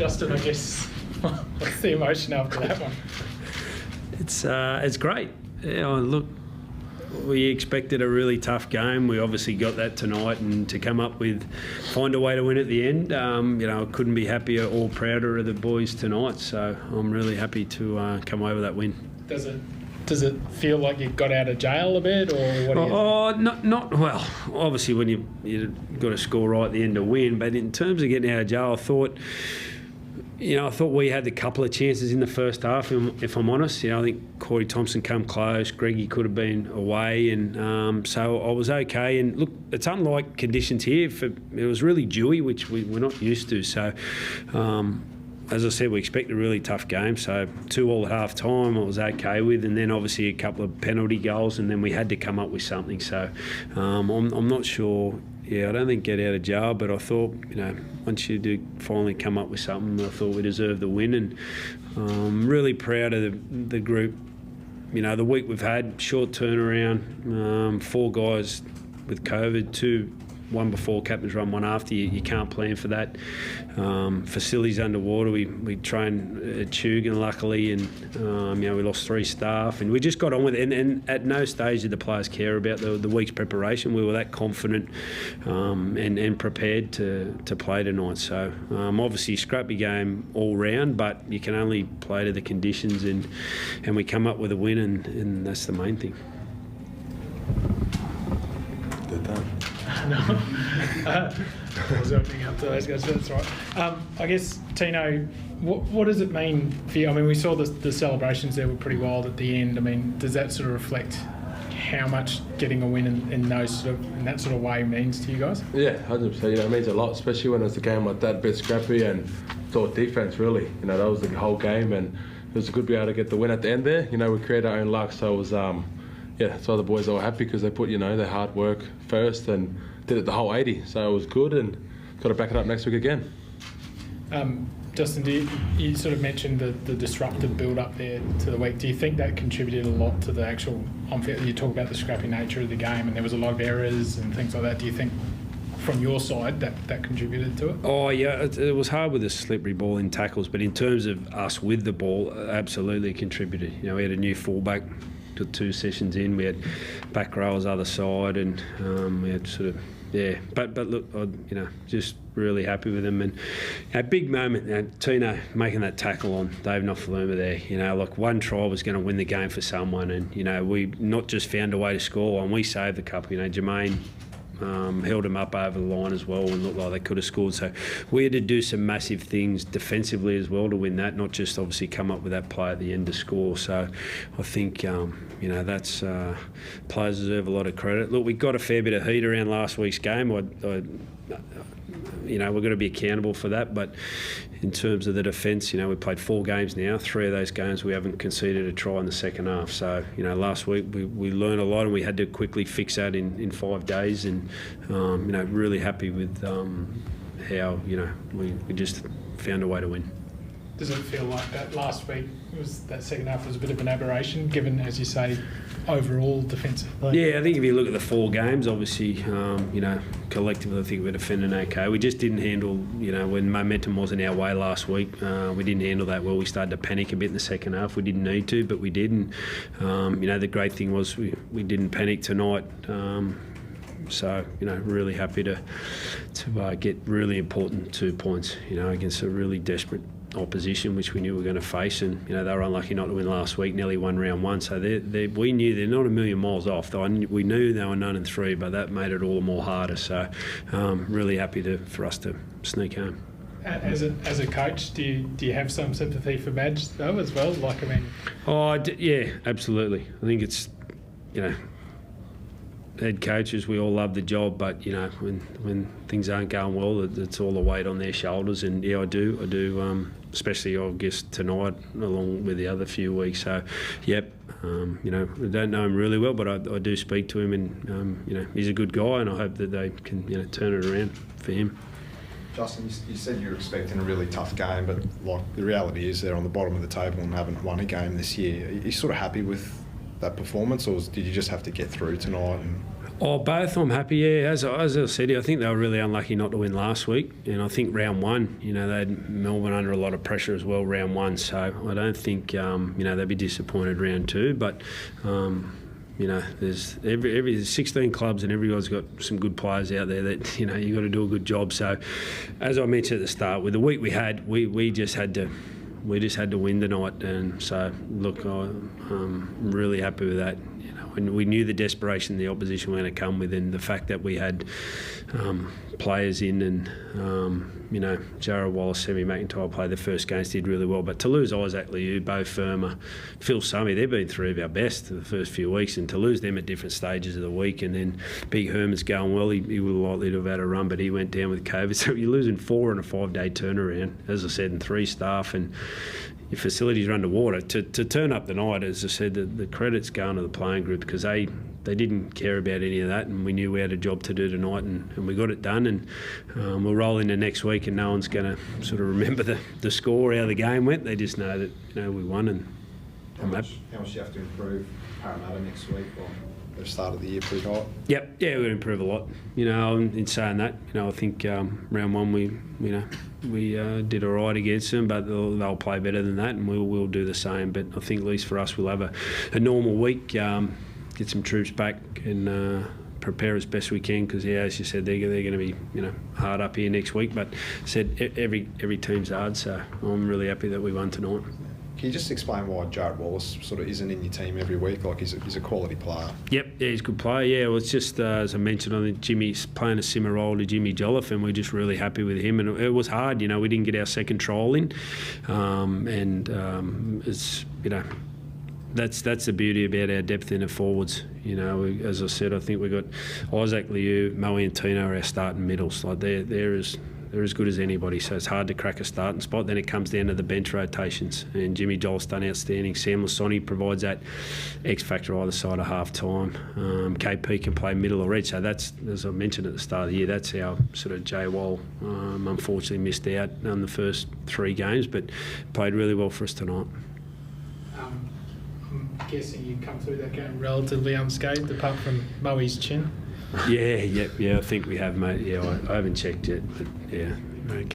Justin, I guess, what's the emotion after that one? It's great. Look, we expected a really tough game. We obviously got that tonight, and to find a way to win at the end. I couldn't be happier or prouder of the boys tonight. So I'm really happy to come away with that win. Does it feel like you got out of jail a bit, or what? Not well. Obviously, when you got to score right at the end to win, but in terms of getting out of jail, I thought we had a couple of chances in the first half, if I'm honest. I think Corey Thompson come close, Greggy could have been away, and so I was okay. And look, it's unlike conditions here. It was really dewy, which we're not used to. So, as I said, we expect a really tough game. So 2-2 at half time, I was okay with, and then obviously a couple of penalty goals, and then we had to come up with something. So I'm not sure. Yeah, I don't think get out of jail, but I thought, once you do finally come up with something, I thought we deserved the win, and I'm really proud of the group. The week we've had, short turnaround, 4 guys with COVID, one before captain's run, one after. You can't plan for that. Facilities underwater. We trained at Tugan, luckily, and we lost 3 staff, and we just got on with it. And at no stage did the players care about the week's preparation. We were that confident and prepared to play tonight. So obviously scrappy game all round, but you can only play to the conditions, and we come up with a win, and that's the main thing. They're done. No. I was opening up to those guys, that's right. I guess, Tino, what does it mean for you? I mean, we saw the celebrations there were pretty wild at the end. I mean, does that sort of reflect how much getting a win in that sort of way means to you guys? Yeah, 100%. It means a lot, especially when it's a game like that, a bit scrappy, and it's all defence, really. That was the whole game, and it was good to be able to get the win at the end there. We created our own luck, so it was... that's why the boys are all happy, because they put, their hard work first and did it the whole 80. So it was good, and got to back it up next week again. Justin, you sort of mentioned the disruptive build-up there to the week. Do you think that contributed a lot to the actual on-field? You talk about the scrappy nature of the game, and there was a lot of errors and things like that. Do you think, from your side, that contributed to it? Oh, yeah, it was hard with the slippery ball in tackles, but in terms of us with the ball, absolutely contributed. We had a new fullback. Got 2 sessions in. We had back rowers other side, and we had sort of But look, just really happy with them, and a big moment. Tino making that tackle on Dave Nofaluma there. Like, one try was going to win the game for someone, and we not just found a way to score, and we saved the couple. Jermaine held them up over the line as well, and looked like they could have scored. So we had to do some massive things defensively as well to win that, not just obviously come up with that play at the end to score. So I think that's players deserve a lot of credit. Look, we got a fair bit of heat around last week's game. We're going to be accountable for that, but in terms of the defence, we played 4 games now. 3 of those games we haven't conceded a try in the second half. So, last week we learned a lot, and we had to quickly fix that in 5 days, and, really happy with how, we just found a way to win. Does it feel like that last week, that second half was a bit of an aberration, given, as you say, overall defensive play? Yeah, I think if you look at the 4 games, obviously, collectively I think we're defending okay. We just didn't handle, when momentum wasn't our way last week, we didn't handle that well. We started to panic a bit in the second half. We didn't need to, but we did. And, the great thing was we didn't panic tonight. So, really happy to get really important 2 points, against a really desperate opposition, which we knew we were going to face, and they were unlucky not to win last week. Nearly won round 1, so we knew they're not a million miles off. We knew they were 9-3, but that made it all the more harder. So really happy for us to sneak home. As a coach, do you have some sympathy for Madge though as well? Yeah, absolutely. I think it's head coaches, we all love the job, but when things aren't going well, it's all the weight on their shoulders. And I do. Especially, I guess, tonight, along with the other few weeks. So, yep, I don't know him really well, but I do speak to him, and he's a good guy, and I hope that they can turn it around for him. Justin, you said you're expecting a really tough game, but the reality is they're on the bottom of the table and haven't won a game this year. Are you sort of happy with that performance, or did you just have to get through tonight? Oh, both. I'm happy. Yeah, as I said, I think they were really unlucky not to win last week, and I think round one, they had Melbourne under a lot of pressure as well. Round one, so I don't think they'd be disappointed round two, but. There's there's 16 clubs and everyone's got some good players out there that you've got to do a good job. So, as I mentioned at the start, with the week we had, we just had to win tonight, and so look, I'm really happy with that. And we knew the desperation the opposition were going to come with, and the fact that we had players in, and Jarrod Wallace, Semi McIntyre played the first games, did really well. But to lose Isaac Liu, Bo Firma, Phil Summy, they've been three of our best the first few weeks, and to lose them at different stages of the week, and then Big Herman's going well. He was likely to have had a run, but he went down with COVID. So you're losing 4 in a 5-day turnaround, as I said, and 3 staff, and your facilities are underwater. To turn up the night, as I said, the credit's going to the playing group, because they didn't care about any of that, and we knew we had a job to do tonight, and we got it done, and we'll roll into next week, and no one's going to sort of remember the score, how the game went. They just know that we won, and how much do you have to improve Parramatta next week? Well, they've started the year pretty hot. Yep, yeah, we'll improve a lot. In saying that, I think round one we did all right against them, but they'll play better than that, and we'll do the same. But I think at least for us, we'll have a normal week, get some troops back, and prepare as best we can, because as you said, they're going to be hard up here next week. But said every team's hard, so I'm really happy that we won tonight. Can you just explain why Jarrod Wallace sort of isn't in your team every week? Like, he's a quality player. Yep, yeah, he's a good player. Yeah, well, it's just, as I mentioned, I think Jimmy's playing a similar role to Jimmy Jolliffe, and we're just really happy with him. And it was hard, we didn't get our second trial in. It's, that's the beauty about our depth in the forwards. As I said, I think we've got Isaac Liu, Moe and Tino are our starting middles. Like, they're as good as anybody, so it's hard to crack a starting spot. Then it comes down to the bench rotations, and Jimmy Joel's done outstanding. Sam Lasoni provides that X factor either side of half time. KP can play middle or edge, so that's, as I mentioned at the start of the year, that's our sort of J Wall. Unfortunately missed out on the first 3 games, but played really well for us tonight. I'm guessing you come through that game relatively unscathed, apart from Moe's chin. Yeah, I think we have, mate. Yeah, I haven't checked yet, but yeah. Okay.